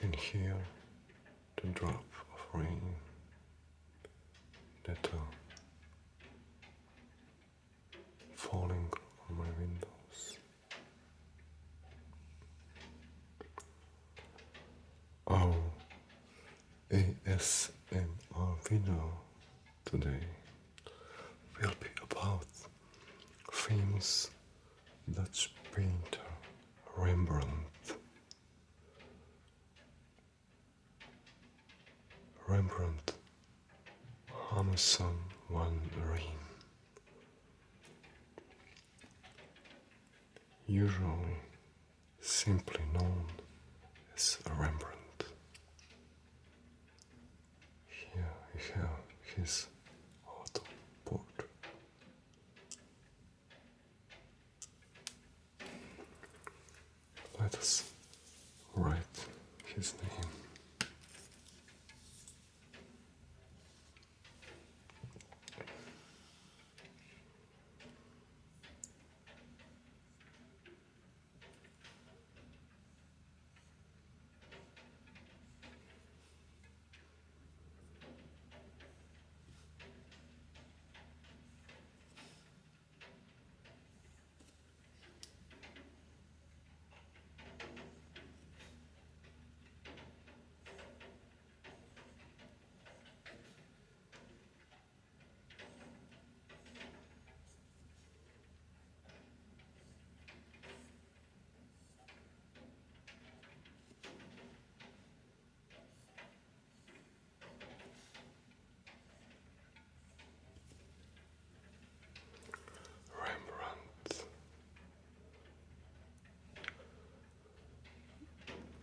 can hear the drop of rain that falling on my windows. Our ASMR video today will be about famous Dutch painter Rembrandt van Rijn, usually simply known as Rembrandt. Here we have his auto portrait. Let us write his name.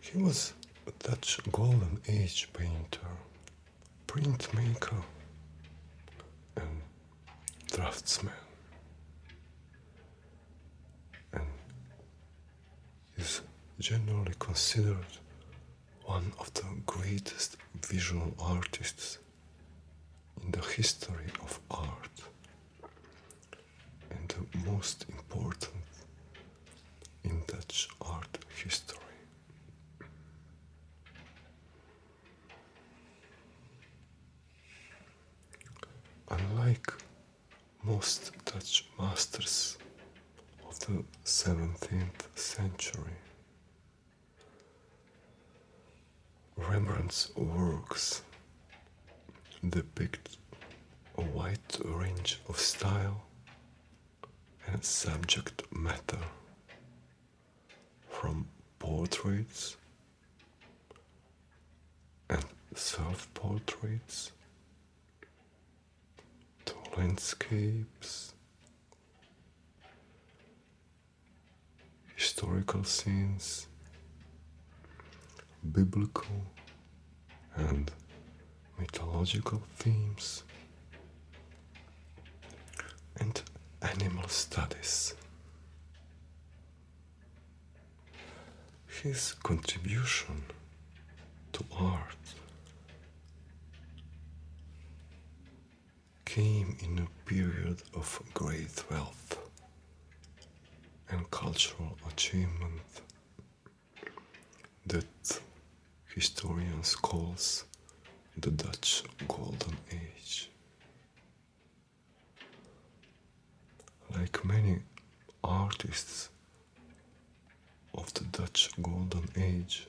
He was a Dutch Golden Age painter, printmaker, and draftsman, and is generally considered one of the greatest visual artists in the history of art, and the most important in Dutch art history. Unlike most Dutch masters of the 17th century, Rembrandt's works depict a wide range of style and subject matter, from portraits and self-portraits to landscapes, historical scenes, biblical and mythological themes, and animal studies. His contribution to art came in a period of great wealth and cultural achievement that historians call the Dutch Golden Age. Like many artists of the Dutch Golden Age,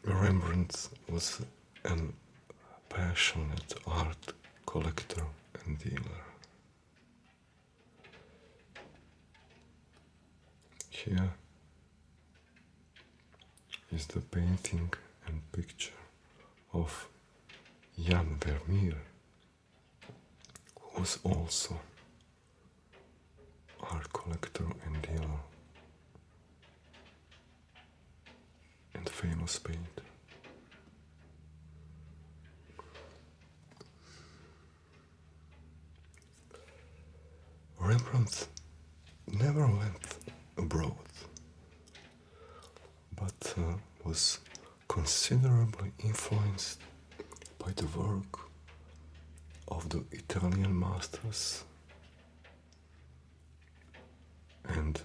Rembrandt was an passionate art collector and dealer. Here is the painting and picture of Jan Vermeer, who was also art collector and dealer and famous painter. Rembrandt never went abroad, but was considerably influenced by the work of the Italian masters and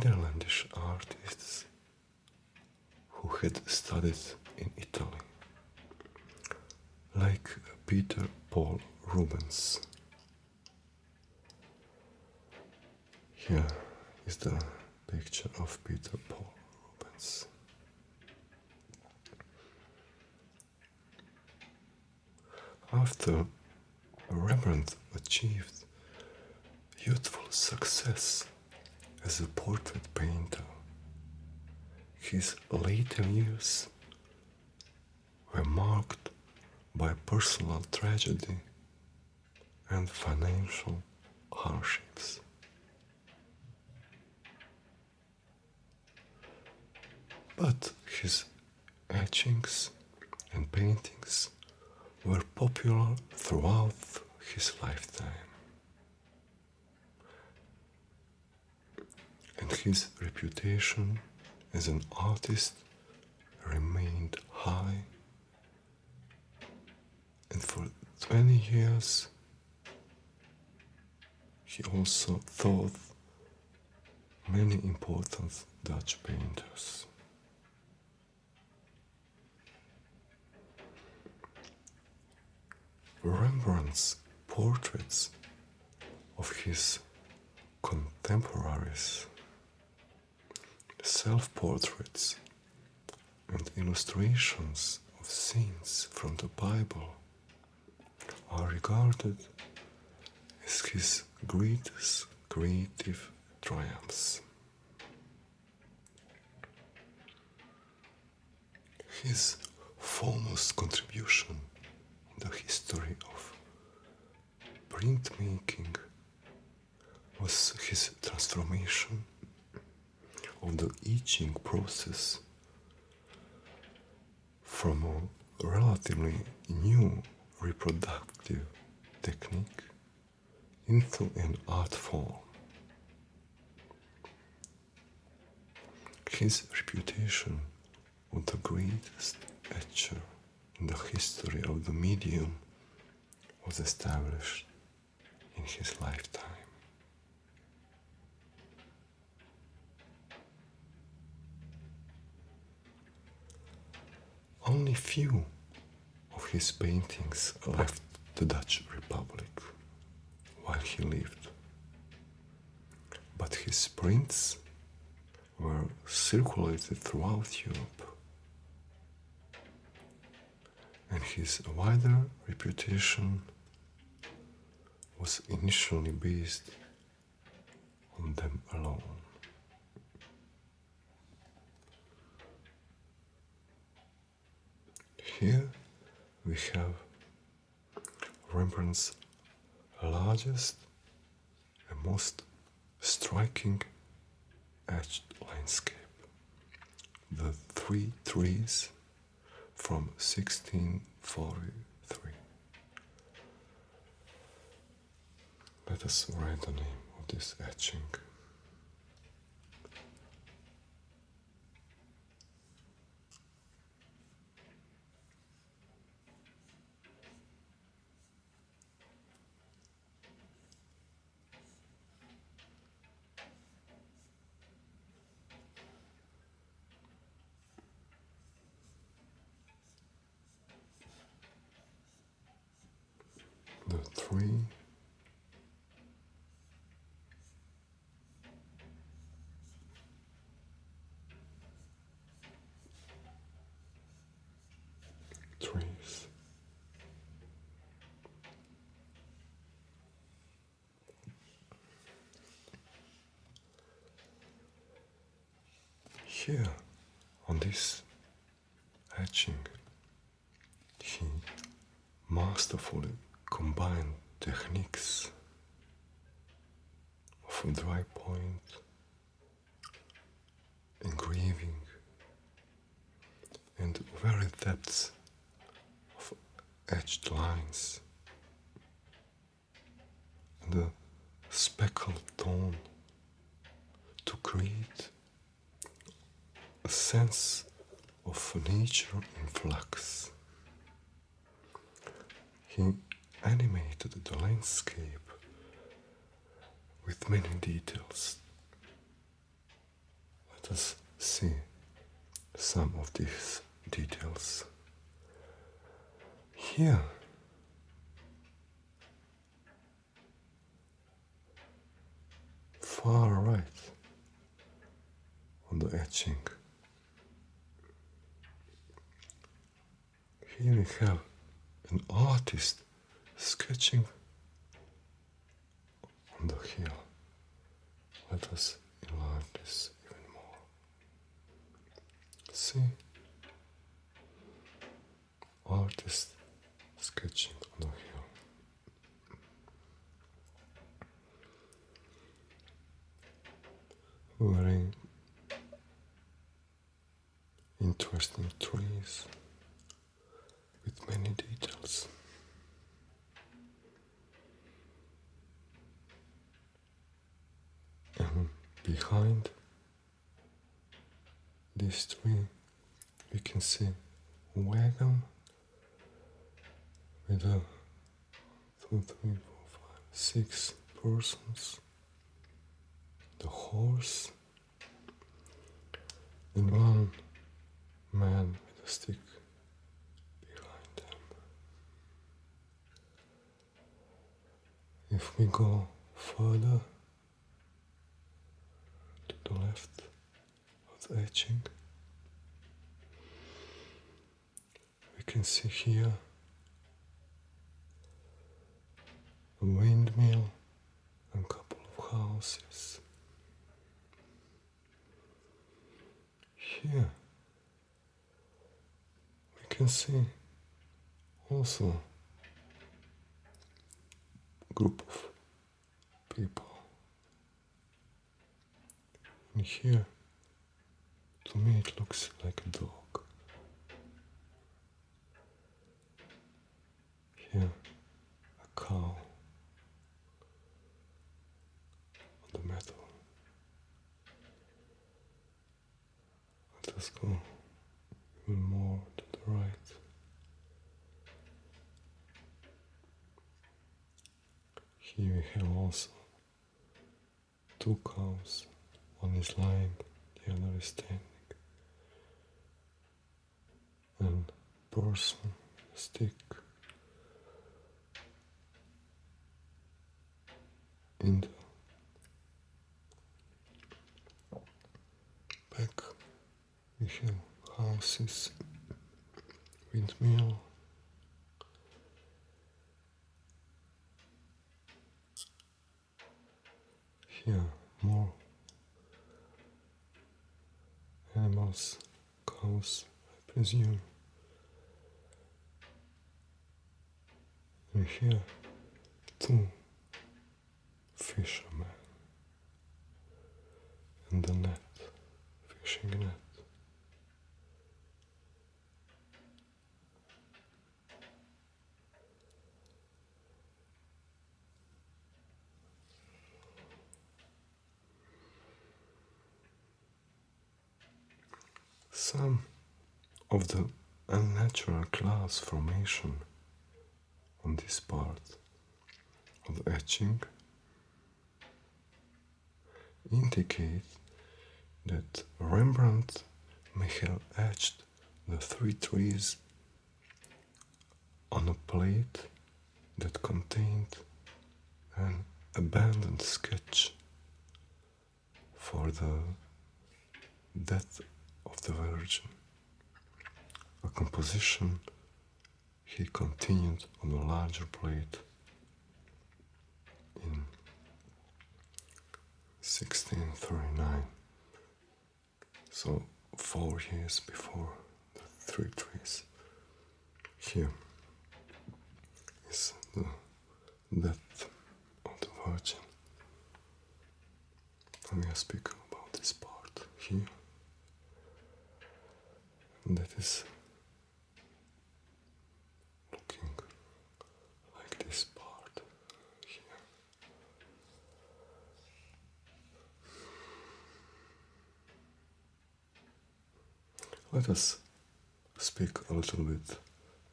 Netherlandish artists who had studied in Italy, like Peter Paul Rubens. Here is the picture of Peter Paul Rubens. After Rembrandt achieved youthful success as a portrait painter, his later years were marked by personal tragedy and financial hardships. But his etchings and paintings were popular throughout his lifetime, and his reputation as an artist remained high, and for 20 years he also taught many important Dutch painters. Rembrandt's portraits of his contemporaries, self-portraits, and illustrations of scenes from the Bible are regarded as his greatest creative triumphs. His foremost contribution in the history of printmaking was his transformation of the etching process from a relatively new reproductive technique into an art form. His reputation of the greatest etcher in the history of the medium was established in his lifetime. Only few of his paintings left the Dutch Republic while he lived, but his prints were circulated throughout Europe, and his wider reputation was initially based on them alone. Here we have Rembrandt's largest and most striking etched landscape, the Three Trees from 1643. Let us write the name of this etching. The three trees. Here on this etching, he masterfully combined techniques of dry point, engraving, and varied depths of etched lines, and a speckled tone to create a sense of nature in flux. He animated the landscape with many details, Let us see some of these details. Here, far right on the etching, here we have an artist sketching on the hill. Let us enlarge this even more. See? Artist sketching on the hill. Very interesting trees with many details. And behind this tree we can see a wagon with 6 persons, the horse, and one man with a stick behind them. If we go further to the left of the etching, we can see here a windmill and a couple of houses. Here we can see also a group of people. And here, to me, it looks like a dog. Here, a cow on the metal. Let us go even more to the right. Here we have also 2 cows. One is lying, the other is standing. And a person, a stick. In the back we have houses, windmill, here more animals, cows, I presume. And here 2 fishermen and the net, fishing net. Some of the unnatural clouds formation on this part of the etching indicate that Rembrandt may have etched the 3 trees on a plate that contained an abandoned sketch for the death of the Virgin, a composition he continued on a larger plate in 1639, so 4 years before the 3 trees. Here is the death of the Virgin, and we are speaking about this part here. And that is looking like this part here. Let us speak a little bit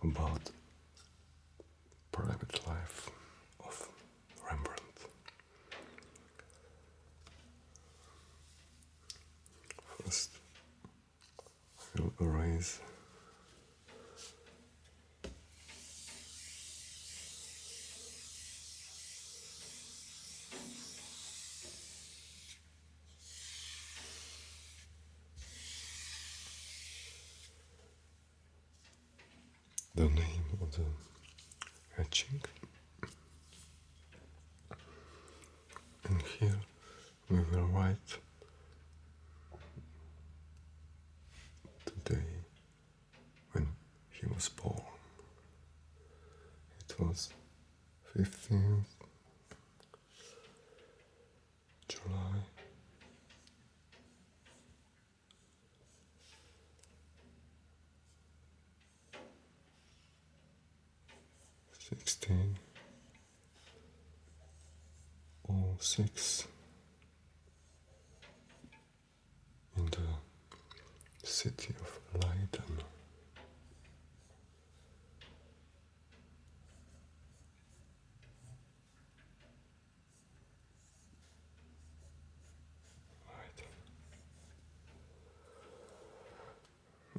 about private life of Rembrandt. For a will erase the name of the etching, and here we will write the day when he was born. It was 15th July 1606 in the city of Leiden.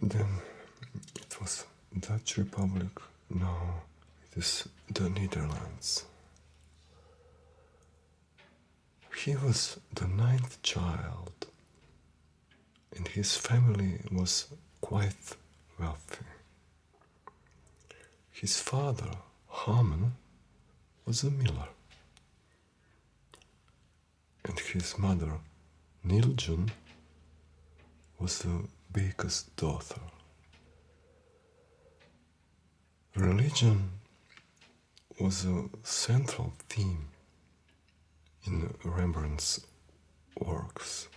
Then it was Dutch Republic, now it is the Netherlands. He was the 9th child, and his family was quite wealthy. His father, Hamen, was a miller, and his mother, Niljen, was a baker's daughter. Religion was a central theme in Rembrandt's works.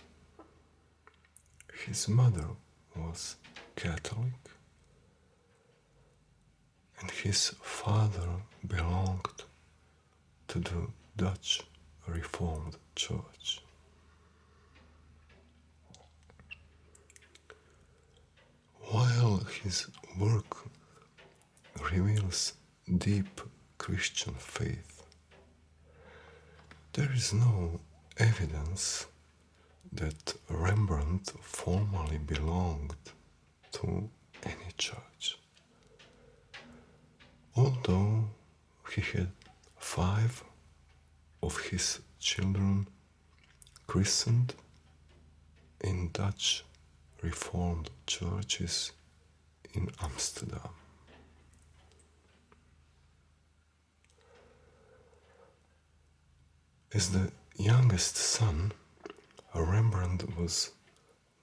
His mother was Catholic, and his father belonged to the Dutch Reformed Church. While his work reveals deep Christian faith, there is no evidence that Rembrandt formally belonged to any church. Although he had 5 of his children christened in Dutch Reformed churches in Amsterdam. As the youngest son, Rembrandt was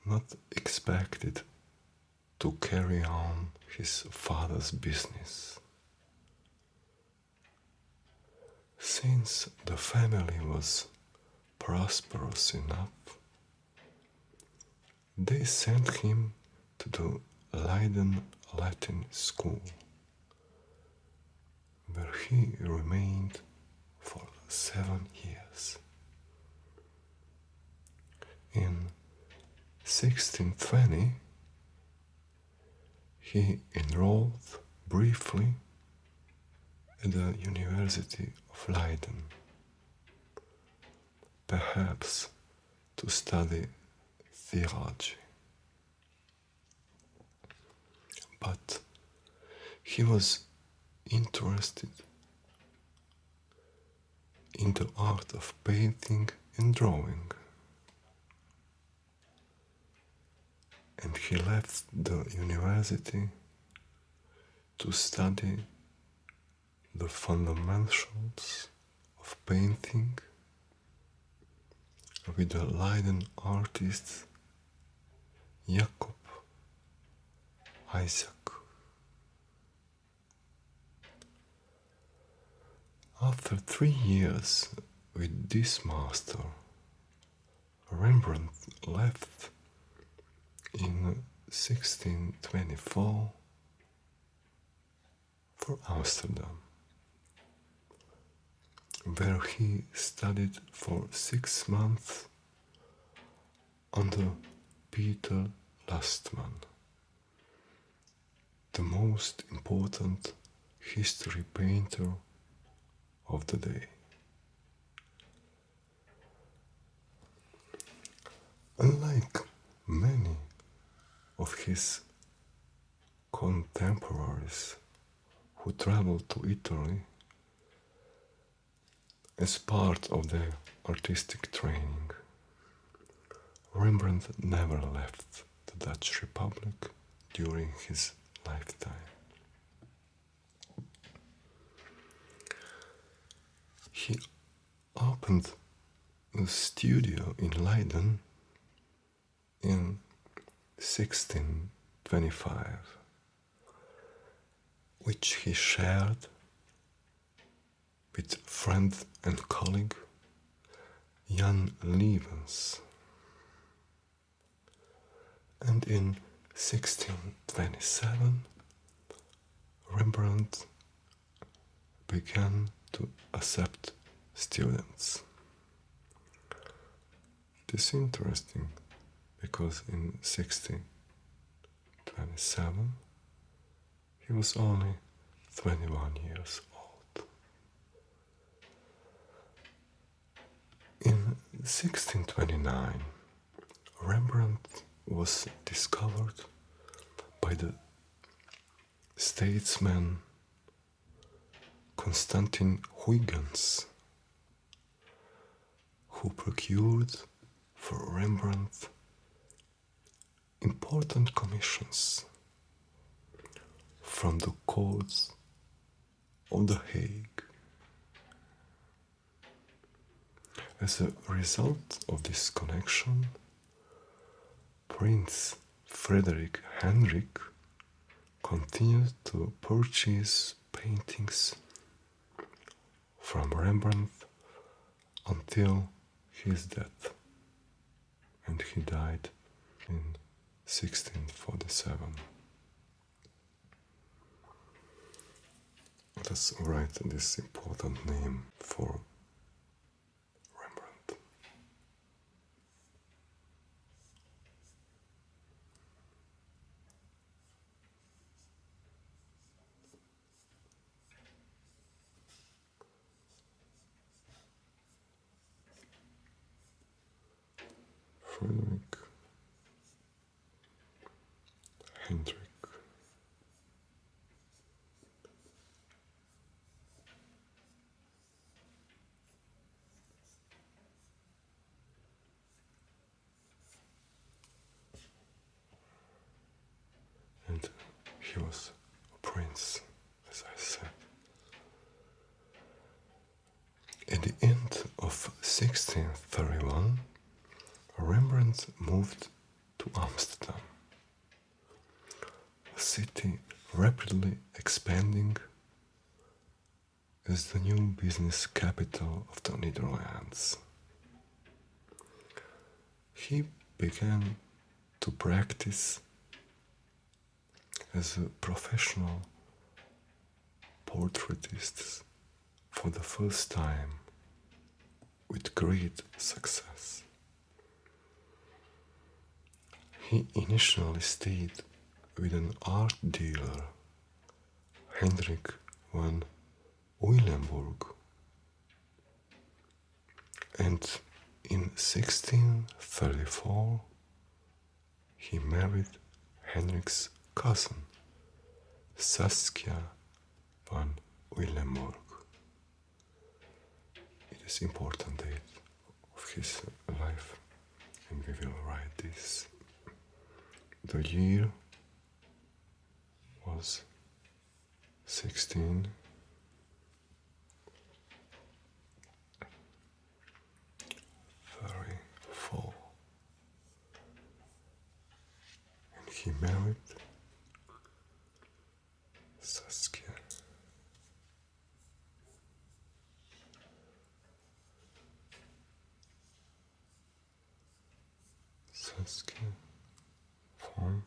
not expected to carry on his father's business. Since the family was prosperous enough, they sent him to the Leiden Latin School, where he remained for 7 years. In 1620, he enrolled briefly at the University of Leiden, perhaps to study theology. But he was interested in the art of painting and drawing, and he left the university to study the fundamentals of painting with the Leiden artist Jacob Isaac. After 3 years with this master, Rembrandt left in 1624 for Amsterdam, where he studied for 6 months under Peter Lastman, the most important history painter of the day. Unlike many of his contemporaries who traveled to Italy as part of their artistic training. Rembrandt never left the Dutch Republic during his lifetime. He opened a studio in Leiden in 1625, which he shared with friend and colleague Jan Levens. And in 1627, Rembrandt began to accept students. It is interesting because in 1627 he was only 21 years old. In 1629, Rembrandt was discovered by the statesman Constantin Huygens, who procured for Rembrandt important commissions from the courts of The Hague. As a result of this connection, Prince Frederick Hendrik continued to purchase paintings from Rembrandt until his death, and he died in 1647. Let us write this important name for Rembrandt. Frederick Hendrik. And he was a prince, as I said. At the end of 1631, Rembrandt moved to Amsterdam, a city rapidly expanding as the new business capital of the Netherlands. He began to practice as a professional portraitist for the first time with great success. He initially stayed with an art dealer, Hendrik van Uylenburg, and in 1634 he married Hendrik's cousin, Saskia van Uylenburg. It is an important date of his life, and we will write this. The year was 1634, and he married Saskia. Saskia von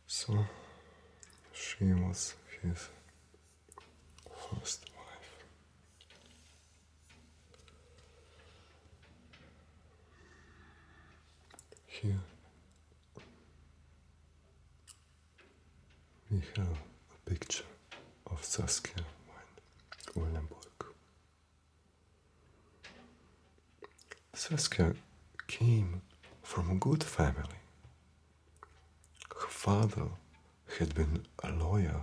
So She was his first wife. Here we have a picture of Saskia van Willenburg. Saskia came from a good family. Her father had been a lawyer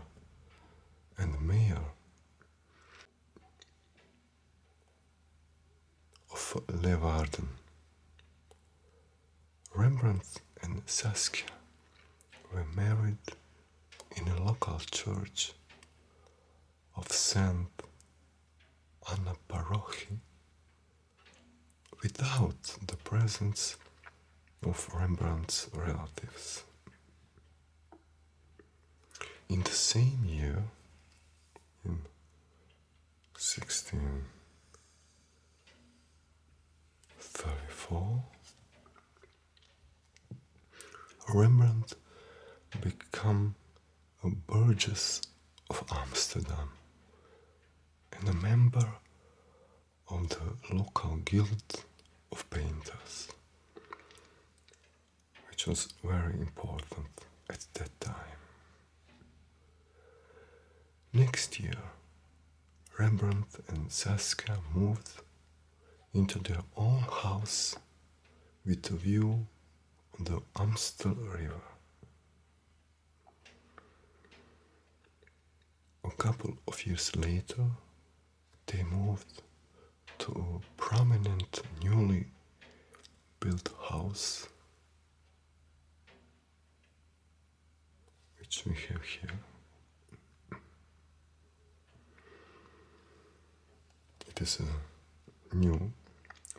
and mayor of Leeuwarden. Rembrandt and Saskia were married in a local church of Saint Anna Parochie without the presence of Rembrandt's relatives. In the same year, in 1634, Rembrandt became a burgess of Amsterdam and a member of the local guild of painters, which was very important at that time. Next year, Rembrandt and Saskia moved into their own house with a view on the Amstel River. A couple of years later, they moved to a prominent newly built house, which we have here. It is a new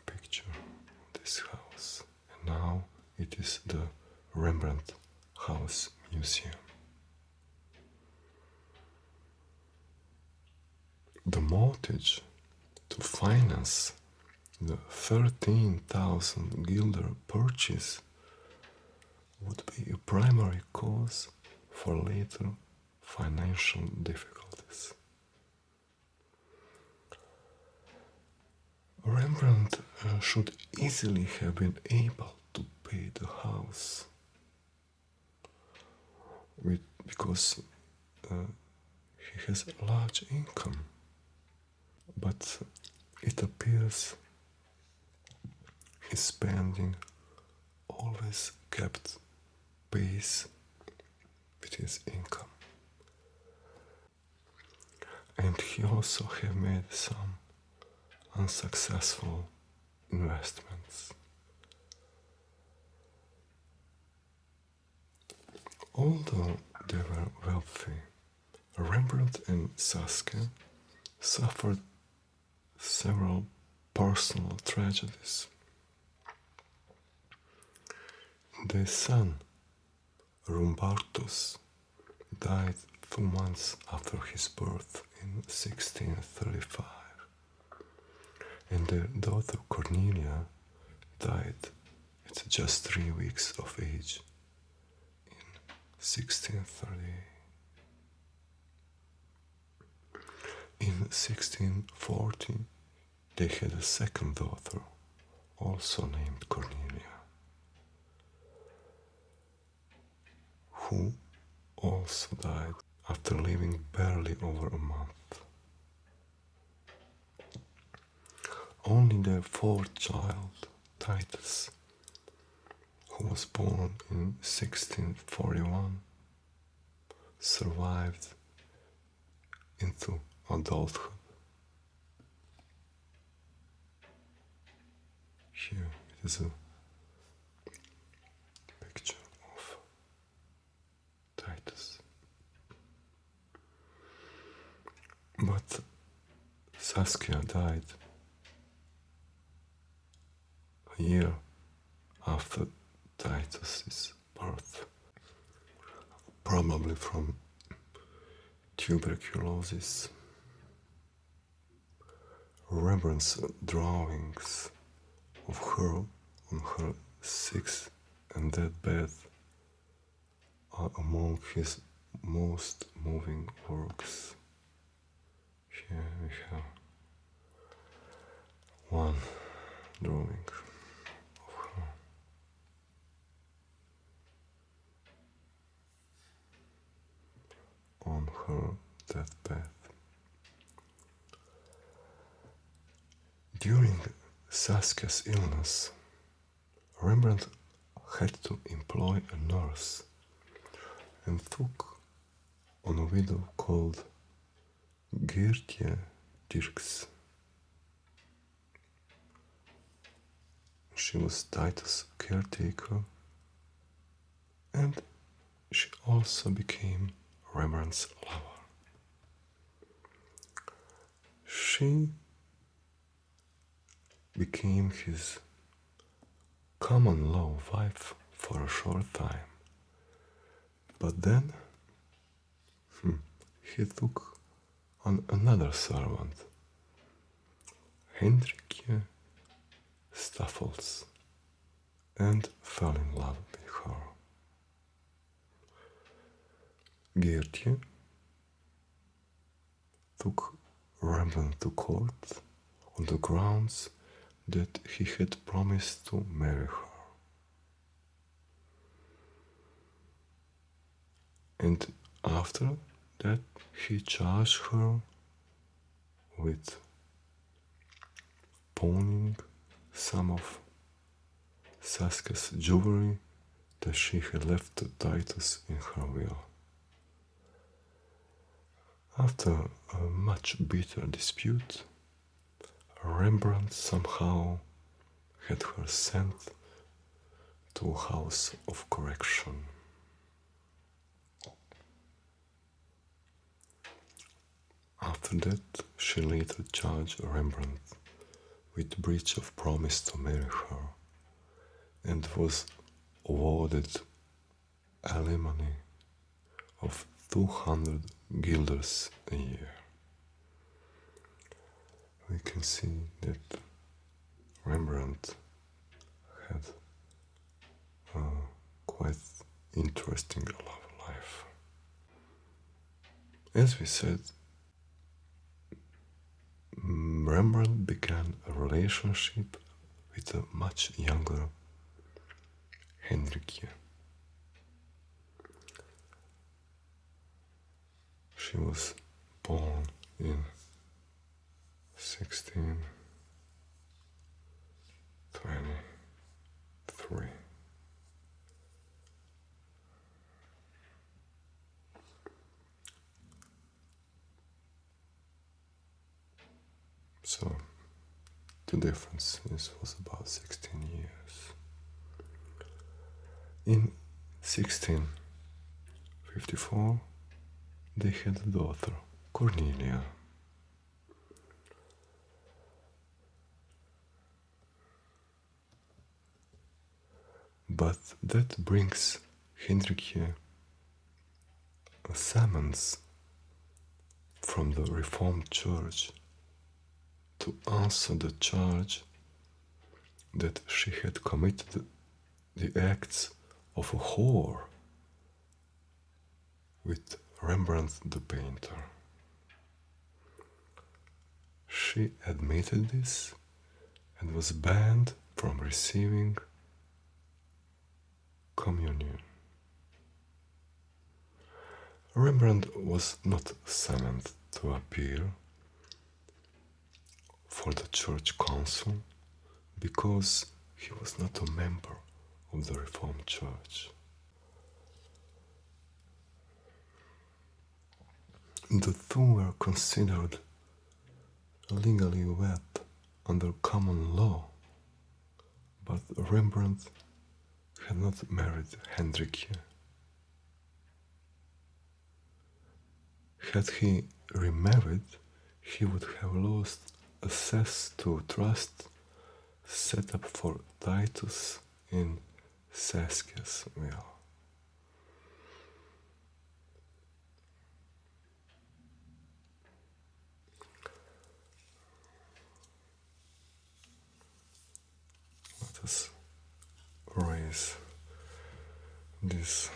picture of this house, and now it is the Rembrandt House Museum. The mortgage to finance the 13,000 guilder purchase would be a primary cause for later financial difficulties. Rembrandt should easily have been able to pay the house because he has a large income. But it appears his spending always kept pace with his income. And he also have made some unsuccessful investments. Although they were wealthy, Rembrandt and Saskia suffered several personal tragedies. Their son, Rumbartus, died 2 months after his birth in 1635, and their daughter Cornelia died at just 3 weeks of age in 1638. In 1640, they had a second daughter, also named Cornelia, who also died after living barely over a month. Only their fourth child, Titus, who was born in 1641, survived into adulthood. Here it is a picture of Titus. But Saskia died a year after Titus's birth, probably from tuberculosis. Rembrandt's drawings of her on her sick and dead bed are among his most moving works. Here we have one drawing of her. On her deathbed. During Saskia's illness, Rembrandt had to employ a nurse and took on a widow called Geertje Dirks. She was Titus' caretaker, and she also became Rembrandt's lover. She became his common law wife for a short time, but then he took on another servant, Hendrikje Staffels, and fell in love with her. Geertje took Rembrandt to court on the grounds that he had promised to marry her. And after that, he charged her with pawning some of Saskia's jewelry that she had left to Titus in her will. After a much bitter dispute, Rembrandt somehow had her sent to a house of correction. After that, she later charged Rembrandt with breach of promise to marry her and was awarded alimony of 200 guilders a year. We can see that Rembrandt had a quite interesting love life. As we said, Rembrandt began a relationship with a much younger Hendrikje. She was born in 1623. So the difference was about 16 years. In 1654, they had a daughter, Cornelia. But that brings Hendrikje a summons from the Reformed Church to answer the charge that she had committed the acts of a whore with Rembrandt the painter. She admitted this and was banned from receiving communion. Rembrandt was not summoned to appear for the church council because he was not a member of the Reformed Church. The two were considered legally wed under common law, but Rembrandt had not married Hendrikje. Had he remarried, he would have lost access to trust set up for Titus in Saskia's will. Let us raise this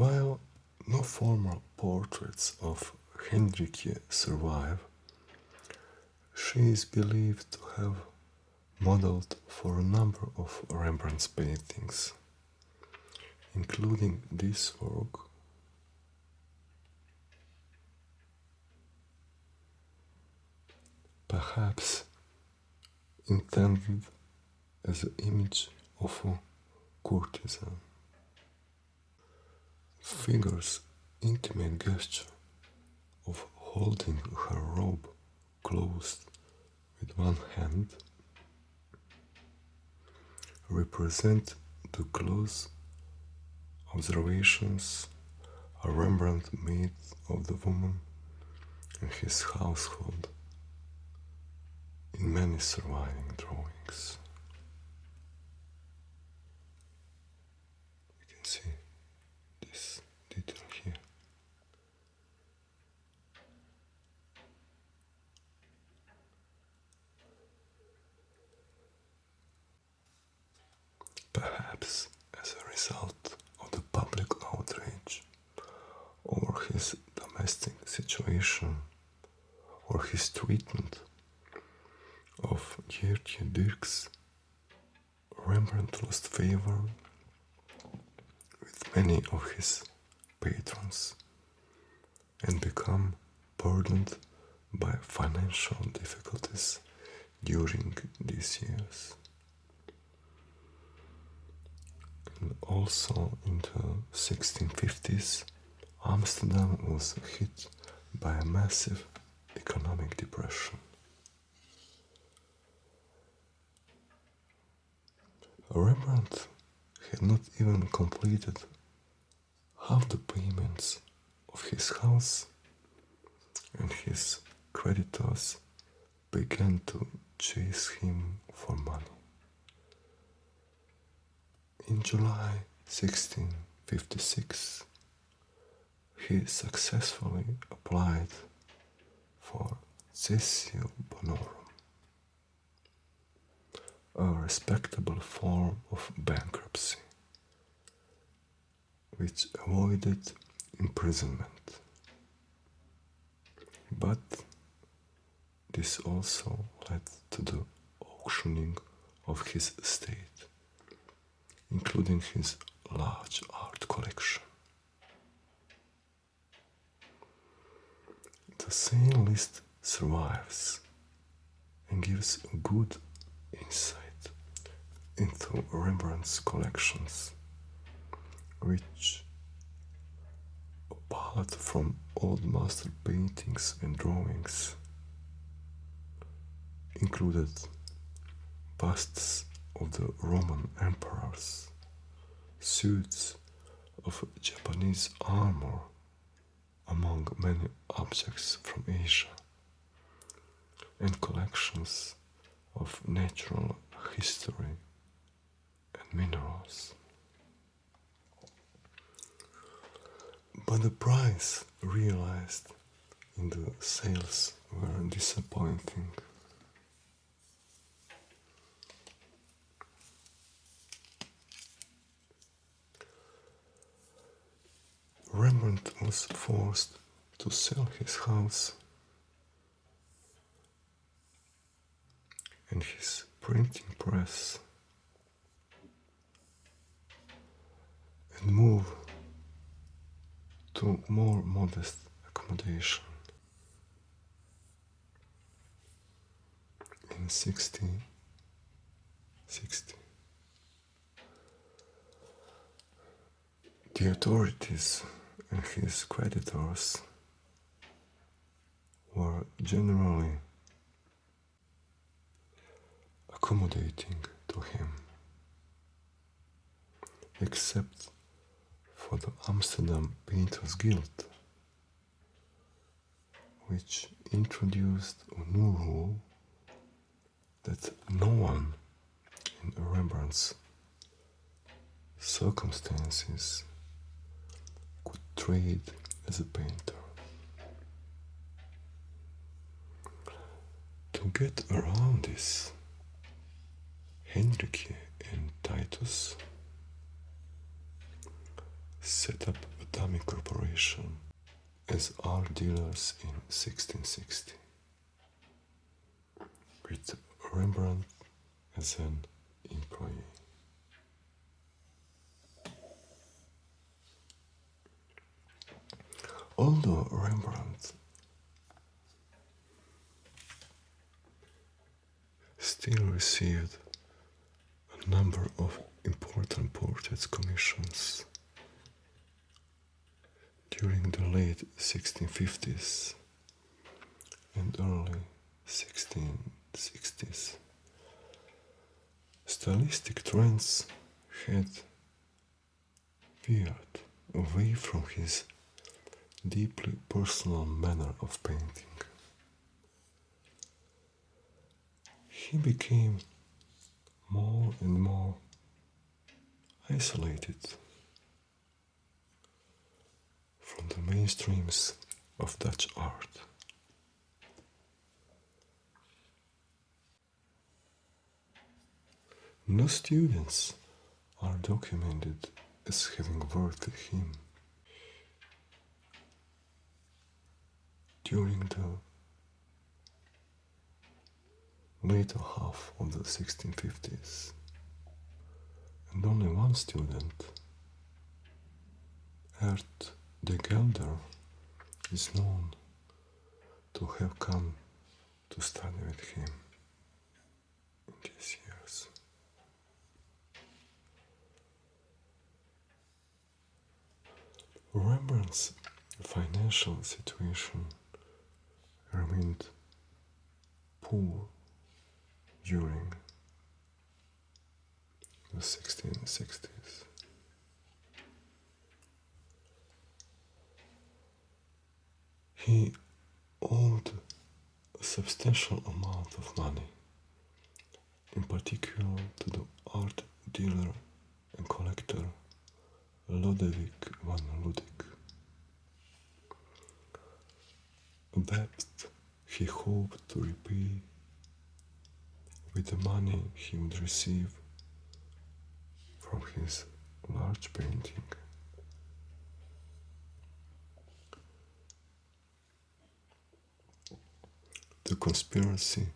While no formal portraits of Hendrikje survive, she is believed to have modeled for a number of Rembrandt's paintings, including this work, perhaps intended as an image of a courtesan. Figure's intimate gesture of holding her robe closed with one hand represent the close observations a Rembrandt made of the woman and his household in many surviving drawings. You can see this detail here. Perhaps as a result of the public outrage over his domestic situation or his treatment of Geertje Dirks, Rembrandt lost favor with many of his patrons and became burdened by financial difficulties during these years. And also in the 1650s, Amsterdam was hit by a massive economic depression. Rembrandt had not even completed half the payments of his house, and his creditors began to chase him for money. In July 1656, he successfully applied for cessio bonorum, a respectable form of bankruptcy, which avoided imprisonment. But this also led to the auctioning of his estate, including his large art collection. The sale list survives and gives a good insight into Rembrandt's collections, which, apart from old master paintings and drawings, included busts of the Roman emperors, suits of Japanese armor, among many objects from Asia, and collections of natural history and minerals. But the price realized in the sales were disappointing. Rembrandt was forced to sell his house and his printing press and move to more modest accommodation. In 1660, the authorities and his creditors were generally accommodating to him, except for the Amsterdam Painters Guild, which introduced a new rule that no one in Rembrandt's circumstances could trade as a painter. To get around this, Hendrikje and Titus set up a Dummy Corporation as art dealers in 1660, with Rembrandt as an employee. Although Rembrandt still received a number of important portrait commissions during the late 1650s and early 1660s, stylistic trends had veered away from his deeply personal manner of painting. He became more and more isolated from the mainstreams of Dutch art. No students are documented as having worked with him during the later half of the 1650s, and only one student, Ert de Gelder, is known to have come to study with him in these years. Rembrandt's financial situation remained poor during the 1660s. He owed a substantial amount of money, in particular to the art dealer and collector Lodewijk van Ludik, a debt he hoped to repay with the money he would receive from his large painting. The conspiracy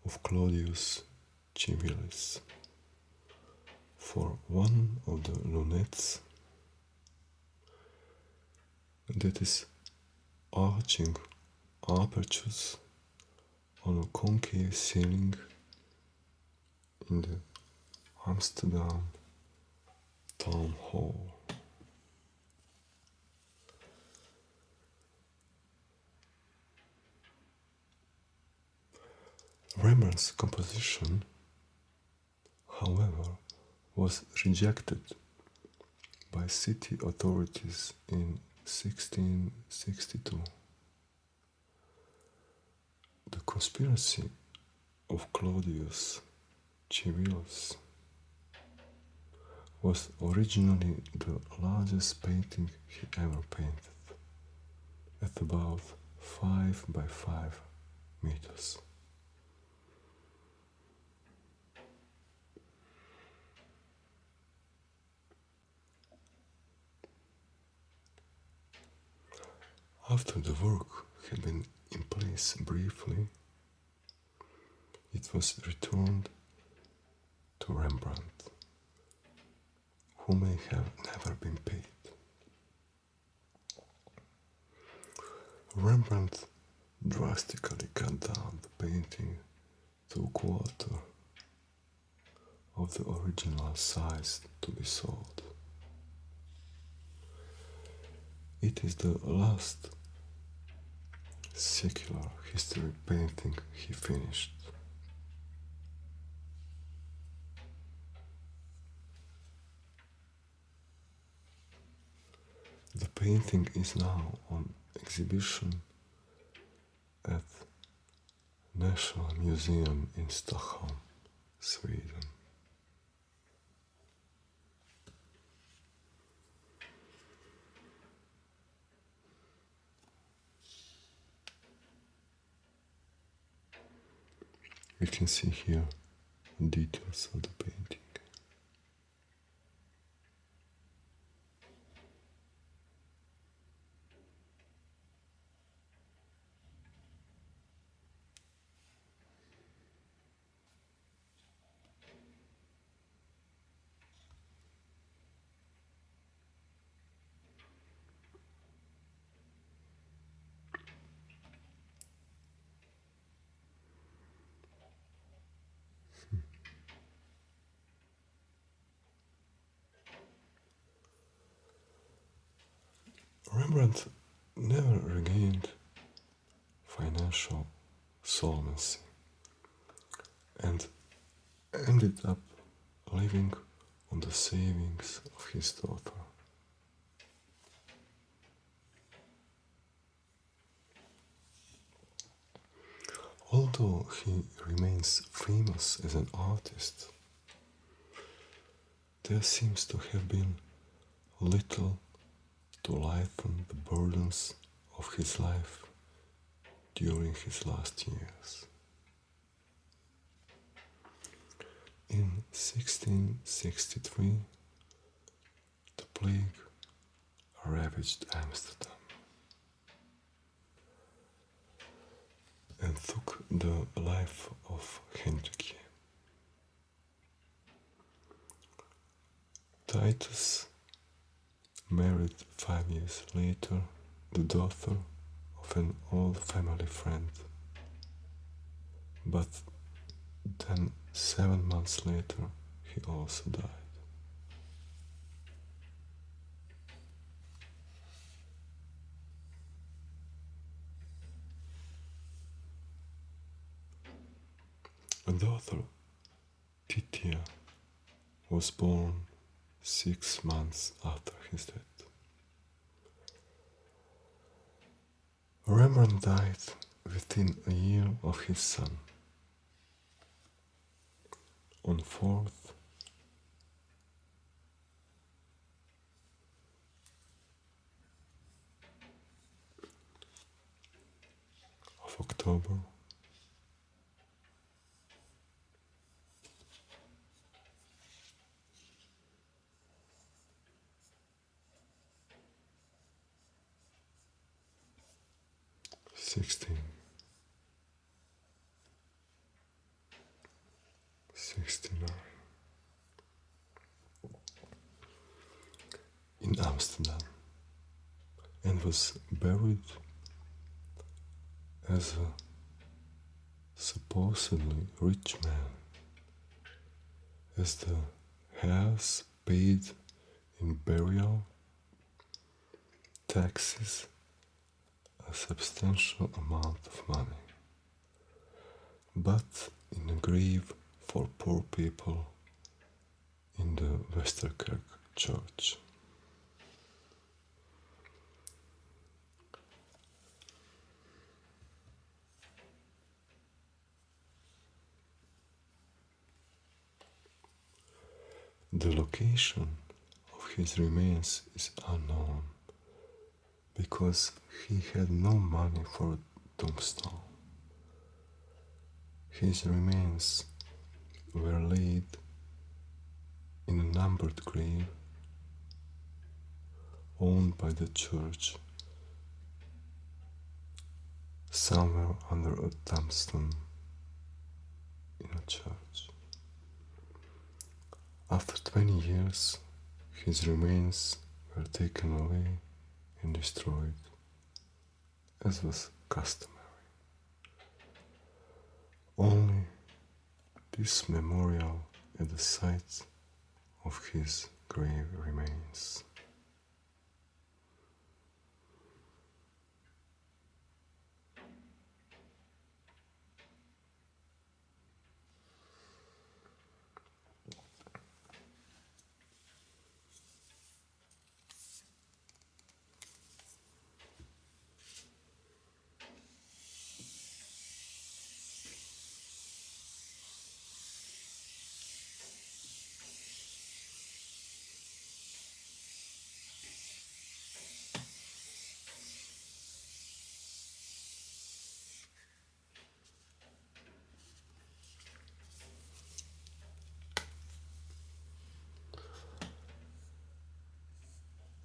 of Claudius Civilis for one of the lunettes, that is, arching apertures on a concave ceiling in the Amsterdam Town Hall. Rembrandt's composition, however, was rejected by city authorities in 1662. The conspiracy of Claudius Civilis was originally the largest painting he ever painted, at about 5 by 5 meters. After the work had been in place briefly, it was returned to Rembrandt, who may have never been paid. Rembrandt drastically cut down the painting to a quarter of the original size to be sold. It is the last secular history painting he finished. The painting is now on exhibition at National Museum in Stockholm, Sweden. We can see here details of the painting. Rembrandt never regained financial solvency and ended up living on the savings of his daughter. Although he remains famous as an artist, there seems to have been little to lighten the burdens of his life during his last years. In 1663, the plague ravaged Amsterdam and took the life of Hendrik. Titus married 5 years later the daughter of an old family friend, but then 7 months later he also died. A daughter, Titia, was born 6 months after his death. Rembrandt died within a year of his son. On 4th of October 1669 in Amsterdam and was buried as a supposedly rich man, as the heirs paid in burial taxes a substantial amount of money, but in a grave for poor people in the Westerkerk church. The location of his remains is unknown because he had no money for a tombstone. His remains were laid in a numbered grave owned by the church somewhere under a tombstone in a church. After 20 years, his remains were taken away and destroyed, as was customary. Only this memorial at the site of his grave remains.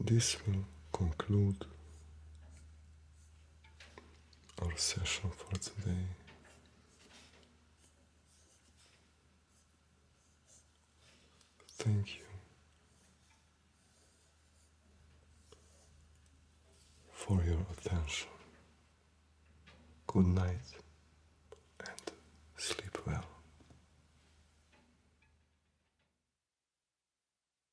This will conclude our session for today. Thank you for your attention. Good night.